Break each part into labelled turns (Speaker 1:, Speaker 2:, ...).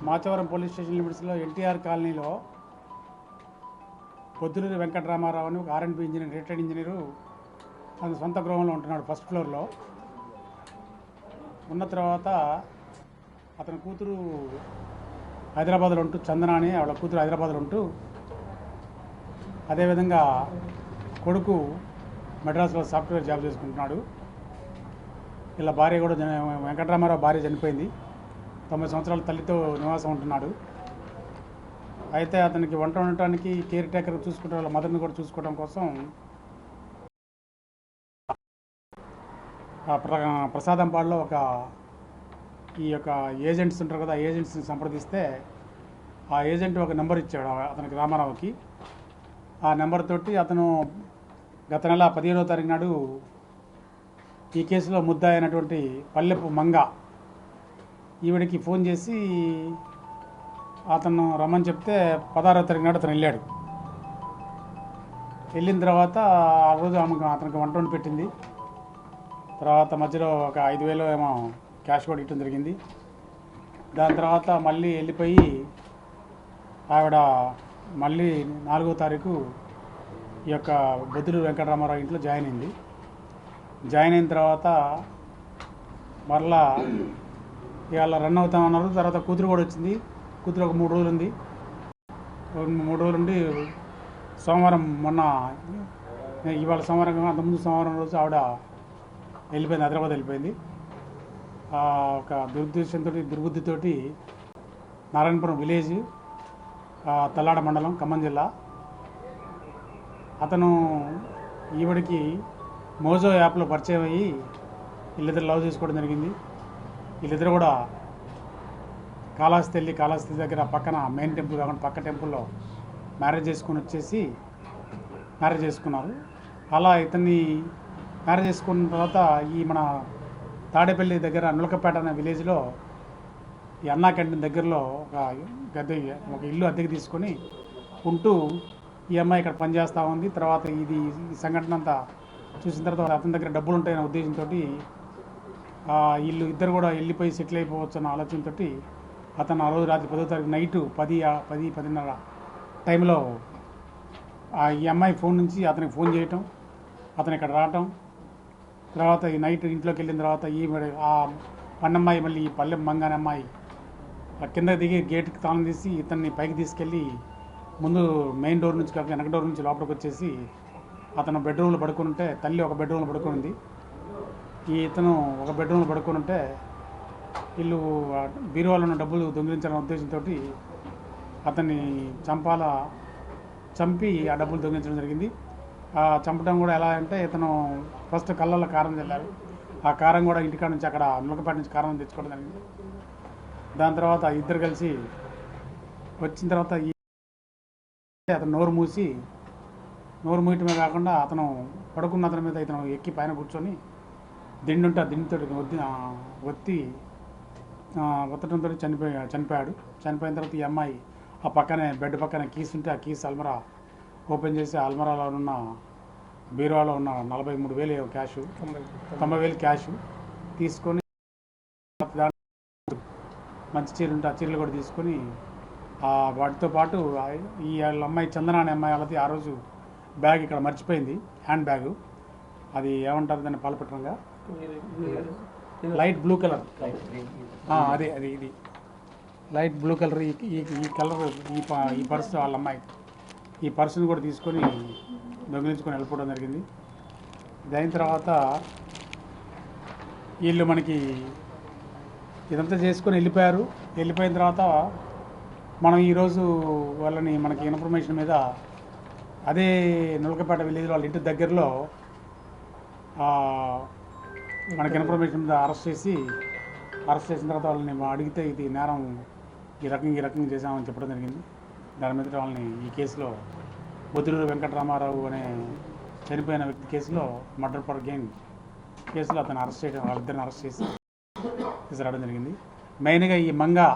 Speaker 1: Machavaram police station లిమిట్స్లో ఎన్టీఆర్ కాలనీలో పొద్దులూరి వెంకటరామారావు అని ఒక ఆర్ఎండ్బి ఇంజనీర్, రిటైర్డ్ ఇంజనీరు తన సొంత గృహంలో ఉంటున్నాడు ఫస్ట్ ఫ్లోర్లో. ఉన్న తర్వాత అతని కూతురు హైదరాబాద్లో ఉంటూ, చందన అని ఆవిడ కూతురు హైదరాబాద్లో ఉంటూ, అదేవిధంగా కొడుకు మెడ్రాస్లో సాఫ్ట్వేర్ జాబ్ చేసుకుంటున్నాడు. ఇలా భార్య కూడా వెంకటరామారావు భార్య చనిపోయింది. 90 సంవత్సరాల తల్లితో నివాసం ఉంటున్నాడు. అయితే అతనికి వంట వండటానికి కేర్ టేకర్ చూసుకుంటే వాళ్ళ మదర్ని కూడా చూసుకోవడం కోసం ప్రసాదంపాడులో ఈ యొక్క ఏజెంట్స్ ఉంటారు కదా, ఏజెంట్స్ని సంప్రదిస్తే ఆ ఏజెంట్ ఒక నెంబర్ ఇచ్చాడు అతనికి, రామారావుకి. ఆ నెంబర్ తోటి అతను గత నెల 15వ తారీఖు నాడు ఈ కేసులో ముద్దాయి అయినటువంటి పల్లెపు మంగ ఈవిడికి ఫోన్ చేసి అతను రమ్మని చెప్తే 16వ తారీఖు నాడు అతను వెళ్ళాడు. వెళ్ళిన తర్వాత ఆ రోజు అతనికి వంట వండి పెట్టింది. తర్వాత మధ్యలో ఒక 5,000 ఏమో క్యాష్ కూడా ఇవ్వడం జరిగింది. దాని తర్వాత మళ్ళీ వెళ్ళిపోయి ఆవిడ మళ్ళీ 4వ తారీఖు ఈ యొక్క బొద్దులూరి వెంకటరామారావు ఇంట్లో జాయిన్ అయింది. జాయిన్ అయిన తర్వాత మరలా ఇవాళ రన్ అవుతామన్నారు. తర్వాత కూతురు కూడా వచ్చింది. కూతురు ఒక 3 రోజులు ఉంది. 3 రోజులు ఉండి సోమవారం, ఇవాళ సోమవారం, అంతకుముందు సోమవారం రోజు ఆవిడ వెళ్ళిపోయింది, హైదరాబాద్ వెళ్ళిపోయింది. ఒక దుర్బుద్ధితోటి నారాయణపురం విలేజ్, తల్లాడ మండలం, ఖమ్మం జిల్లా. అతను ఈవిడికి మోజో యాప్లో పరిచయం అయ్యి వీళ్ళిద్దరు లవ్ చేసుకోవడం జరిగింది. వీళ్ళిద్దరు కూడా కాళహస్తి దగ్గర పక్కన మెయిన్ టెంపుల్ కాకుండా పక్క టెంపుల్లో మ్యారేజ్ చేసుకున్నారు. అలా ఇతన్ని మ్యారేజ్ చేసుకున్న తర్వాత ఈ మన తాడేపల్లి దగ్గర నులకపేట అనే విలేజ్లో ఈ అన్నా క్యాంటీన్ దగ్గరలో ఒక ఇల్లు అద్దెకి తీసుకొని ఉంటూ ఈ అమ్మాయి ఇక్కడ పనిచేస్తూ ఉంది. తర్వాత ఈ సంఘటన అంతా చూసిన తర్వాత అతని దగ్గర డబ్బులు ఉంటాయనే ఉద్దేశంతో ఇద్దరు కూడా వెళ్ళిపోయి సెటిల్ అయిపోవచ్చు అన్న ఆలోచనతో అతను ఆ రోజు రాత్రి 10వ తారీఖు నైటు 10:30 టైంలో ఈ అమ్మాయి ఫోన్ నుంచి అతనికి ఫోన్ చేయటం, అతను ఇక్కడ రావటం, తర్వాత ఈ నైట్ ఇంట్లోకి వెళ్ళిన తర్వాత ఆ పన్నమ్మాయి మళ్ళీ ఈ పల్లె మంగానే అమ్మాయి కింద దిగి గేట్కి తాళం తీసి ఇతన్ని పైకి తీసుకెళ్ళి ముందు మెయిన్ డోర్ నుంచి కాక వెనక డోర్ నుంచి లోపలికి వచ్చేసి అతను బెడ్రూమ్లో పడుకుని ఉంటే, తల్లి ఒక బెడ్రూమ్లో పడుకునింది, ఇతను ఒక బెడ్రూమ్లో పడుకుని ఉంటే వీళ్ళు బీరువాలో ఉన్న డబ్బులు దొంగిలించాలనే ఉద్దేశంతో అతన్ని చంపి ఆ డబ్బులు దొంగిలించడం జరిగింది. చంపడం కూడా ఎలా అంటే ఇతను ఫస్ట్ కళ్ళల్లో కారం చల్లారు. ఆ కారం కూడా ఇంటికాడ నుంచి అక్కడ నులకపేట నుంచి కారం తెచ్చుకోవడం జరిగింది. దాని తర్వాత ఇద్దరు కలిసి వచ్చిన తర్వాత అతను నోరు మూయటమే కాకుండా అతను పడుకున్న అతని మీద ఇతను ఎక్కి పైన కూర్చొని దిండి ఉంటే ఆ దిండితో ఒత్తడంతో చనిపోయాడు. చనిపోయిన తర్వాత ఈ అమ్మాయి ఆ పక్కనే బెడ్ పక్కన కీస్ ఉంటే ఆ కీస్ అల్మరా ఓపెన్ చేసి అల్మరాలో ఉన్న బీరువాలో ఉన్న 43,000 క్యాషు, 90,000 క్యాషు తీసుకొని మంచి చీరలు ఉంటే ఆ చీరలు కూడా తీసుకొని వాటితో పాటు ఈ అమ్మాయి చందన అనే అమ్మాయి వాళ్ళది ఆ రోజు బ్యాగ్ ఇక్కడ మర్చిపోయింది, హ్యాండ్ బ్యాగు. అది ఏమంటారు దాన్ని పాలపెట్టంగా, లైట్ బ్లూ కలర్, అదే ఇది లైట్ బ్లూ కలర్, ఈ కలర్ ఈ పర్స్ వాళ్ళ అమ్మాయి. ఈ పర్సును కూడా తీసుకొని దొంగిలించుకొని వెళ్ళిపోవడం జరిగింది. దాని తర్వాత వీళ్ళు మనకి ఇదంతా చేసుకొని వెళ్ళిపోయిన తర్వాత మనం ఈరోజు మనకి ఇన్ఫర్మేషన్ మీద అదే నులకపేట విలేజ్ వాళ్ళ ఇంటి దగ్గరలో మనకి ఇన్ఫర్మేషన్ మీద అరెస్ట్ చేసిన తర్వాత వాళ్ళని అడిగితే ఇది నేరం ఈ రకంగా చేశామని చెప్పడం జరిగింది. దాని మీద వాళ్ళని ఈ కేసులో బొద్దులూరి వెంకటరామారావు అనే చనిపోయిన వ్యక్తి కేసులో మర్డర్ ఫర్ గెయిన్ కేసులో అతను వాళ్ళిద్దరిని అరెస్ట్ చేసి తీసుకురావడం జరిగింది. మెయిన్గా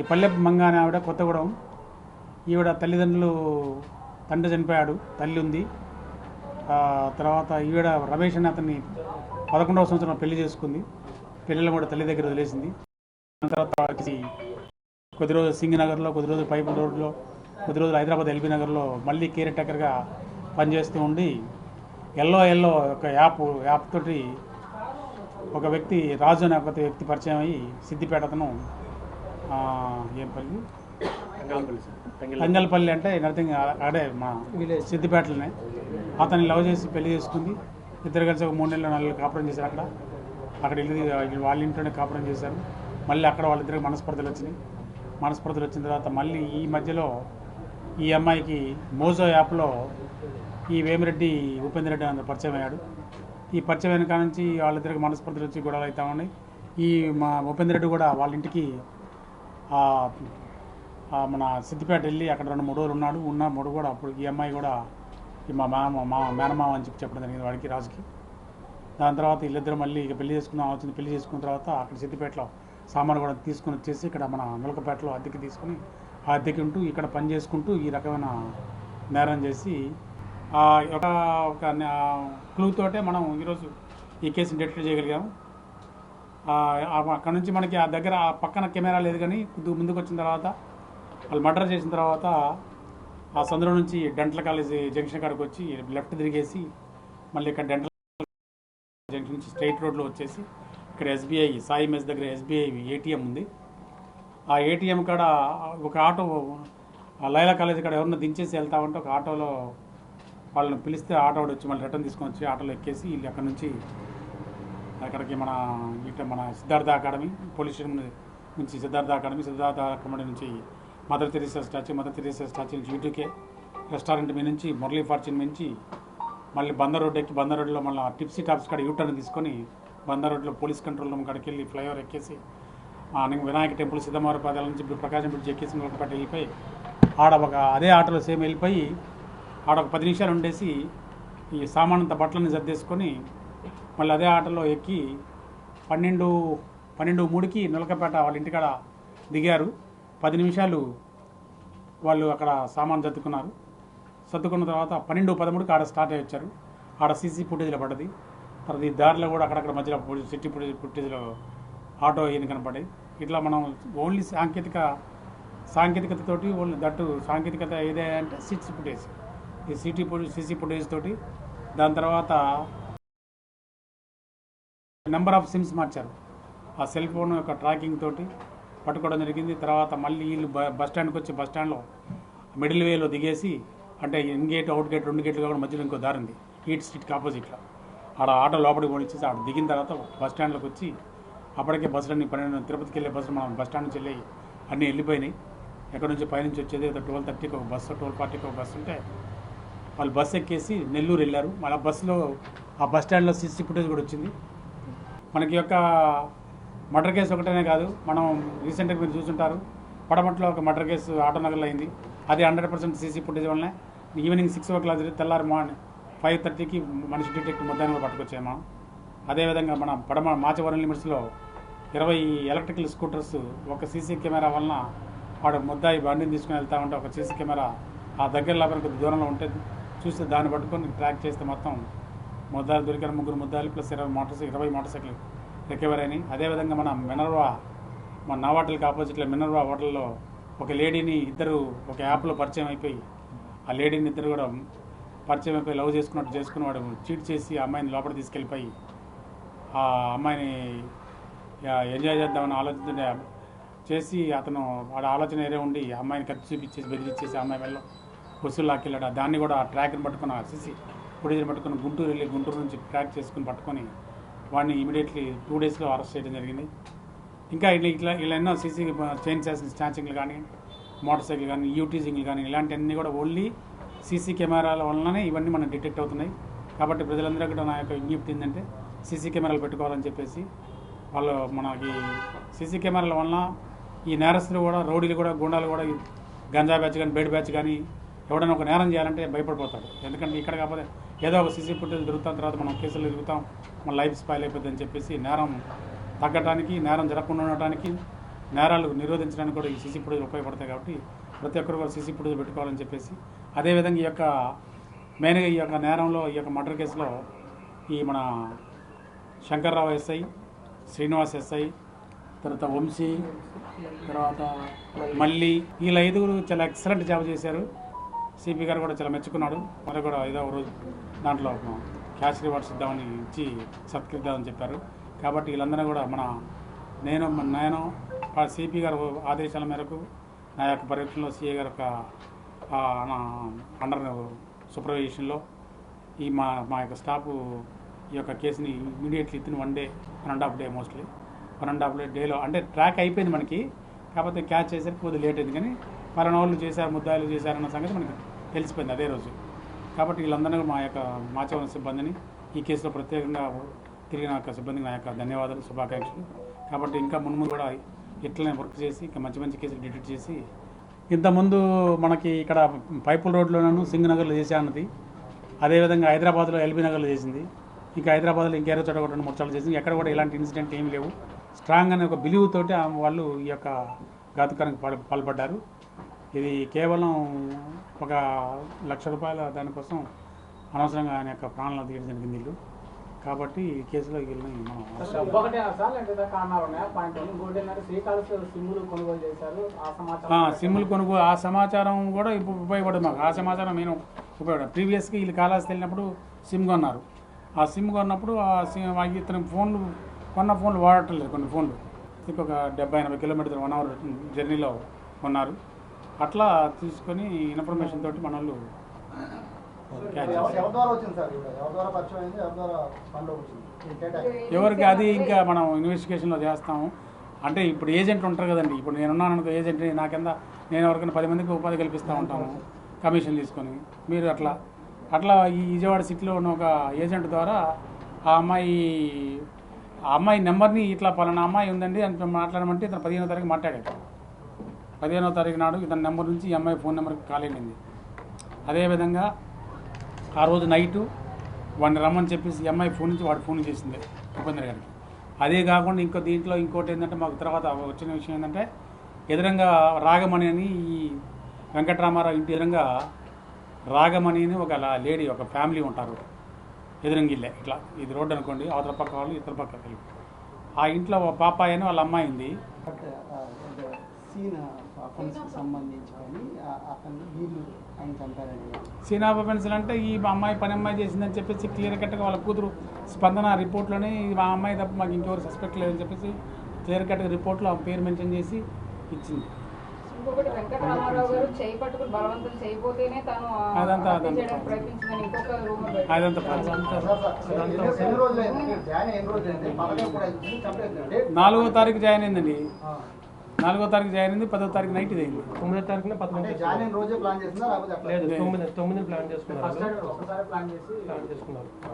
Speaker 1: ఈ పల్లెపు మంగ అనే ఆవిడ కొత్తగూడెం. ఈవిడ తల్లిదండ్రులు, తండ్రి చనిపోయాడు, తల్లి ఉంది. తర్వాత ఈవిడ రమేష్ అని అతన్ని 11వ సంవత్సరం పెళ్లి చేసుకుంది. పిల్లలు కూడా తల్లి దగ్గర వదిలేసింది. తర్వాత కొద్ది రోజులు సింగనగర్లో, కొద్ది రోజులు పైపుల్ రోడ్లో, కొద్ది రోజులు హైదరాబాద్ ఎల్బీ నగర్లో మళ్ళీ కేర్ టేకర్గా పనిచేస్తూ ఉండి ఎల్లో ఒక యాప్ తోటి ఒక వ్యక్తి రాజు అనే ఒక వ్యక్తి పరిచయం అయ్యి సిద్దిపేట అతను ఏం పల్లి తంగల్పల్లి అంటే నథింగ్ అడే మా సిద్దిపేటలోనే అతన్ని లవ్ చేసి పెళ్లి చేసుకుంది. ఇద్దరు కలిసి ఒక 3 నెలలు 4 నెలలు కాపురం చేశారు. అక్కడ వాళ్ళ ఇంట్లోనే కాపురం చేశారు. మళ్ళీ అక్కడ వాళ్ళిద్దరికి మనస్పర్ధలు వచ్చిన తర్వాత మళ్ళీ ఈ మధ్యలో ఈ అమ్మాయికి మోజో యాప్లో ఈ వేమిరెడ్డి ఉపేంద్ర రెడ్డి అని పరిచయం అయ్యాడు. ఈ పరిచయం అయిన కాడ నుంచి వాళ్ళిద్దరికి మనస్పర్ధలు వచ్చి గొడవలు అవుతా ఉన్నాయి. ఈ మా ఉపేంద్ర రెడ్డి కూడా వాళ్ళ ఇంటికి మన సిద్దిపేట వెళ్ళి అక్కడ 2-3 రోజులు ఉన్నాడు కూడా. అప్పుడు ఈ అమ్మాయి కూడా మా మేనమామ అని చెప్పడం జరిగింది వాడికి, రాజుకి. దాని తర్వాత వీళ్ళిద్దరు మళ్ళీ ఇక పెళ్లి చేసుకున్న తర్వాత అక్కడ సిద్దిపేటలో సామాను కూడా తీసుకుని వచ్చేసి ఇక్కడ మన నులకపేటలో అద్దెకి తీసుకుని ఆ అద్దెకి ఉంటూ ఇక్కడ పని చేసుకుంటూ ఈ రకమైన నేరం చేసి ఒక క్లూ తోటే మనం ఈరోజు ఈ కేసుని డిటెక్ట్ చేయగలిగాము. అక్కడ నుంచి మనకి ఆ దగ్గర ఆ పక్కన కెమెరా లేదు, కానీ ముందుకు వచ్చిన తర్వాత వాళ్ళు మర్డర్ చేసిన తర్వాత ఆ సందులో నుంచి డెంటల్ కాలేజ్ జంక్షన్ కాడికి వచ్చి లెఫ్ట్ తిరిగేసి మళ్ళీ ఇక్కడ డెంటల్ జంక్షన్ నుంచి స్ట్రైట్ రోడ్లో వచ్చేసి ఇక్కడ ఎస్బీఐ సాయి మెస్ దగ్గర ఎస్బీఐ ఏటీఎం ఉంది. ఆ ఏటీఎం కాడ ఒక ఆటో లైలా కాలేజ్ కాడ ఎవరన్నా దించేసి వెళ్తా ఉంటే ఒక ఆటోలో వాళ్ళని పిలిస్తే ఆటో వచ్చి మళ్ళీ రిటర్న్ తీసుకొని వచ్చి ఆటోలో ఎక్కేసి వీళ్ళు అక్కడ నుంచి అక్కడికి మన సిద్ధార్థ అకాడమీ పోలీస్ స్టేషన్ నుంచి సిద్ధార్థ అకాడమీ నుంచి మదర్ తెరీసా స్టాచ్యూ నుంచి యూటీకే రెస్టారెంట్ మీ నుంచి మురళీ ఫార్చ్యూన్ నుంచి మళ్ళీ బందర్ రోడ్ ఎక్కి బందర్ రోడ్లో మళ్ళీ టిప్సీ టాప్స్ కాడ యూటర్న్ తీసుకొని బందర్ రోడ్లో పోలీస్ కంట్రోల్ రూమ్ కాడికి వెళ్ళి ఫ్లైఓవర్ ఎక్కేసి వినాయక టెంపుల్ సిద్ధమారు పాదాల నుంచి ప్రకాశం బ్రిడ్జ్ ఎక్కేసి ఒకటి వెళ్ళిపోయి అదే ఆటోలో సేమ్ వెళ్ళిపోయి ఒక 10 నిమిషాలు ఉండేసి ఈ సామానంత బట్టలని సర్దేసుకొని మళ్ళీ అదే ఆటోలో ఎక్కి 12:03కి నులకపేట వాళ్ళ ఇంటికాడ దిగారు. 10 నిమిషాలు వాళ్ళు అక్కడ సామాన్ సర్దుకున్న తర్వాత 12:13కి ఆడ స్టార్ట్ అయ్యి వచ్చారు. ఆడ సీసీ ఫుటేజ్లో పడ్డది. తర్వాత ఈ దారిలో కూడా అక్కడక్కడ మధ్యలో సిటీ ఫుటేజ్లో ఆటో ఈయన కనపడ్డాయి. ఇట్లా మనం ఓన్లీ సాంకేతికతతోటి ఓన్లీ దట్టు సాంకేతికత ఏదే అంటే సీసీ ఫుటేజ్, ఈ సీసీ ఫుటేజ్ తోటి దాని తర్వాత నెంబర్ ఆఫ్ సిమ్స్ మార్చారు. ఆ సెల్ ఫోన్ యొక్క ట్రాకింగ్ తోటి పట్టుకోవడం జరిగింది. తర్వాత మళ్ళీ వీళ్ళు బస్ స్టాండ్కి వచ్చి బస్ స్టాండ్లో మిడిల్ వేలో దిగేసి, అంటే ఇన్ గేట్ అవుట్ గేట్ 2 గేట్లు కాకుండా మధ్యలో ఇంకో దారి ఉంది ఈట్ స్ట్రీట్కి ఆపోజిట్లో. ఆడ ఆటో లోపలికి పోనిచ్చేసి ఆడ దిగిన తర్వాత బస్ స్టాండ్లోకి వచ్చి అప్పటికే బస్సులన్నీ 12 తిరుపతికి వెళ్ళే బస్సులు మనం బస్ స్టాండ్ నుంచి వెళ్ళి అన్నీ వెళ్ళిపోయినాయి. ఎక్కడి నుంచి పైనుంచి వచ్చేది 12:30కి ఒక బస్సు, 12:40కి ఒక బస్సు ఉంటే వాళ్ళు బస్సు ఎక్కేసి నెల్లూరు వెళ్ళారు. మళ్ళీ బస్సులో ఆ బస్ స్టాండ్లో సీసీ ఫుటేజ్ కూడా వచ్చింది. మనకి యొక్క మర్డర్ కేసు ఒకటనే కాదు, మనం రీసెంట్గా మీరు చూసుంటారు పడమట్లో ఒక మర్డర్ కేసు ఆటోనగర్లో అయింది. అది 100% సీసీ ఫుటేజ్ వల్లనే ఈవినింగ్ 6 o'clock తెల్లారి మార్నింగ్ 5:30కి మనిషి డిటెక్టివ్ ముద్దాయిని కూడా పట్టుకొచ్చాము. అదేవిధంగా మన మాచవరం లిమిట్స్లో 20 ఎలక్ట్రికల్ స్కూటర్స్ ఒక సీసీ కెమెరా వలన వాడు ముద్దాయి బండిని తీసుకుని వెళ్తా ఉంటే ఒక సీసీ కెమెరా ఆ దగ్గర లాభం కొద్ది దూరంలో ఉంటే చూస్తే దాన్ని పట్టుకొని ట్రాక్ చేస్తే మొత్తం ముద్దాయిలు దొరికిన 3 ముద్దాయిలు ప్లస్ 20 మోటార్ సైకిల్ రికవర్ అయినాయి. అదేవిధంగా మన నావాటల్కి ఆపోజిట్లో మినర్వా హోటల్లో ఒక లేడీని ఇద్దరు ఒక యాప్లో పరిచయం అయిపోయి ఆ లేడీని ఇద్దరు కూడా పరిచయం అయిపోయి లవ్ చేసుకుని వాడు చీట్ చేసి ఆ అమ్మాయిని లోపల తీసుకెళ్ళిపోయి ఆ అమ్మాయిని ఎంజాయ్ చేద్దామని ఆలోచన చేసి అతను వాడు ఆలోచన ఏరే ఉండి అమ్మాయిని కత్తి చూపించేసి బెదిరించేసి అమ్మాయి వెళ్ళి వసూలు లాక్కెళ్ళాడు. దాన్ని కూడా ట్రాక్ని పట్టుకుని సీసీ ఫుటేజ్ని పట్టుకుని గుంటూరు నుంచి ట్రాక్ చేసుకుని పట్టుకొని వాడిని ఇమీడియట్లీ 2 daysలో అరెస్ట్ చేయడం జరిగింది. ఇంకా ఇలా ఎన్నో సీసీ చైన్ స్నాచింగ్లు కానీ మోటార్ సైకిల్ కానీ యూటీజింగ్లు కానీ ఇలాంటివన్నీ కూడా ఓన్లీ సీసీ కెమెరాల వలననే ఇవన్నీ మనం డిటెక్ట్ అవుతున్నాయి. కాబట్టి ప్రజలందరూ కూడా నా యొక్క విజ్ఞప్తి ఏంటంటే సీసీ కెమెరాలు పెట్టుకోవాలని చెప్పేసి వాళ్ళు మనకి సీసీ కెమెరాల వలన ఈ నేరస్తులు కూడా రౌడీలు కూడా గుండాలు కూడా గంజా బ్యాచ్ కానీ బేడ్ బ్యాచ్ కానీ ఎవడైనా ఒక నేరం చేయాలంటే భయపడిపోతాడు. ఎందుకంటే ఇక్కడ కాకపోతే ఏదో ఒక సీసీ ఫుటేజ్ దొరుకుతాం, తర్వాత మనం కేసులు తిరుగుతాం, మన లైఫ్ స్పాయిల్ అయిపోద్ది అని చెప్పేసి నేరం తగ్గడానికి, నేరం జరగకుండా ఉండటానికి, నేరాలు నిరోధించడానికి కూడా ఈ సీసీ ఫుటేజ్ ఉపయోగపడతాయి. కాబట్టి ప్రతి ఒక్కరు కూడా సీసీ ఫుటేజ్ పెట్టుకోవాలని చెప్పేసి అదేవిధంగా ఈ యొక్క మెయిన్గా ఈ యొక్క నేరంలో ఈ యొక్క మర్డర్ కేసులో ఈ మన శంకర్రావు ఎస్ఐ, శ్రీనివాస్ ఎస్ఐ, తర్వాత వంశీ, తర్వాత మళ్ళీ వీళ్ళ 5గురు చాలా ఎక్సలెంట్ జాబ్ చేశారు. సిపి గారు కూడా చాలా మెచ్చుకున్నాడు. మరి కూడా 5వ రోజు దాంట్లో క్యాష్ రివార్డ్స్ ఇద్దామని ఇచ్చి సత్కరిద్దామని చెప్పారు. కాబట్టి వీళ్ళందరూ కూడా నేను సిపి గారు ఆదేశాల మేరకు నా యొక్క పర్యవేక్షణలో సిఏ గారి యొక్క అండర్ సూపర్వైజేషన్లో మా యొక్క స్టాఫ్ ఈ యొక్క కేసుని immediately in 1 day 1.5 day mostly 1.5 డేలో అంటే ట్రాక్ అయిపోయింది మనకి. కాకపోతే క్యాచ్ చేసేసరికి కొద్దిగా లేట్ అయింది, కానీ పలానా వాళ్ళు చేశారు, ముద్దాయిలు చేశారన్న సంగతి మనకి తెలిసిపోయింది అదే రోజు. కాబట్టి వీళ్ళందరూ మా యొక్క మాచవరం సిబ్బందిని ఈ కేసులో ప్రత్యేకంగా తిరిగిన యొక్క సిబ్బందికి నా యొక్క ధన్యవాదాలు, శుభాకాంక్షలు. కాబట్టి ఇంకా మున్ముందు కూడా ఇట్లనే వర్క్ చేసి ఇంకా మంచి మంచి కేసులు డిటెక్ట్ చేసి, ఇంతకుముందు మనకి ఇక్కడ పైపుల్ రోడ్లోనూ సింగనగర్లో చేశానది, అదేవిధంగా హైదరాబాద్లో ఎల్బీ నగర్లో చేసింది, ఇంకా హైదరాబాద్లో ఇంకేరో చోట కూడా 2-3 చోట్ల చేసింది. ఎక్కడ కూడా ఇలాంటి ఇన్సిడెంట్ ఏమీ లేవు. స్ట్రాంగ్ అనే ఒక బిలీవ్ తోటి వాళ్ళు ఈ యొక్క ఘాతుకానికి పాల్పడ్డారు. ఇది కేవలం ఒక ₹1,00,000 దానికోసం అనవసరంగా ఆయన యొక్క ప్రాణాలను తీయడం జరిగింది వీళ్ళు. కాబట్టి ఈ కేసులో వీళ్ళని సిమ్ములు కొనుగోలు ఆ సమాచారం కూడా ఇప్పుడు ఉపయోగపడదు మాకు. ఆ సమాచారం నేను ఉపయోగపడదు. ప్రీవియస్గా వీళ్ళు కాళహస్తి వెళ్ళినప్పుడు సిమ్ కొన్నారు. ఆ సిమ్ కొన్నప్పుడు ఇతను కొన్న ఫోన్లు వాడటం లేదు. కొన్ని ఫోన్లు ఇంకొక 70-80 కిలోమీటర్లు 1 అవర్ జర్నీలో కొన్నారు. అట్లా తీసుకొని ఇన్ఫర్మేషన్ తోటి మన వాళ్ళు ఎవరికి అది ఇంకా మనం ఇన్వెస్టిగేషన్లో చేస్తాము. అంటే ఇప్పుడు ఏజెంట్లు ఉంటారు కదండి. ఇప్పుడు నేనున్నాను అనుకో ఏజెంట్, నా కింద నేను ఎవరికైనా 10 మందికి ఉపాధి కల్పిస్తూ ఉంటాము కమిషన్ తీసుకొని. మీరు అట్లా ఈ విజయవాడ సిటీలో ఉన్న ఒక ఏజెంట్ ద్వారా ఆ అమ్మాయి నెంబర్ని ఇట్లా పలానా అమ్మాయి ఉందండి అని మాట్లాడమంటే ఇతను 15వ తారీఖు మాట్లాడాడు. 15వ తారీఖు నాడు ఇతని నెంబర్ నుంచి ఈ అమ్మాయి ఫోన్ నెంబర్కి కాల్ అయింది. అదేవిధంగా ఆ రోజు నైటు వాడిని రమ్మని చెప్పేసి ఈ అమ్మాయి ఫోన్ నుంచి వాడు ఫోన్ చేసింది ఉపేంద్ర గారికి. అదే కాకుండా ఇంకోటి ఏంటంటే మాకు తర్వాత వచ్చిన విషయం ఏంటంటే, ఎదురంగా రాగమణి అని ఈ వెంకటరామారావు ఇంటి ఎదురంగా రాగమణి అని ఒక లేడీ, ఒక ఫ్యామిలీ ఉంటారు ఎదురంగిల్లే. ఇట్లా ఇది రోడ్డు అనుకోండి, అవతల పక్క వాళ్ళు ఇతర పక్క కలిపి ఆ ఇంట్లో పాపాయి అని వాళ్ళ అమ్మాయి ఉంది. సీనా పెన్సిల్ అంటే ఈ అమ్మాయి పని అమ్మాయి చేసిందని చెప్పేసి క్లియర్ కట్గా వాళ్ళ కూతురు స్పందన రిపోర్ట్లోనే మా అమ్మాయి తప్ప మాకు ఇంకెవరు సస్పెక్ట్ లేదని చెప్పేసి క్లియర్ కట్గా రిపోర్ట్లో ఆ పేరు మెన్షన్ చేసి ఇచ్చింది. అదంతా 4వ తారీఖు జాయిన్ అయిందండి. 4వ తారీఖు జాయిన్ అయింది. 10వ తారీఖు నైట్ ఇది అయింది. 9వ తారీఖున 9 ప్లాన్ చేసుకున్నారు.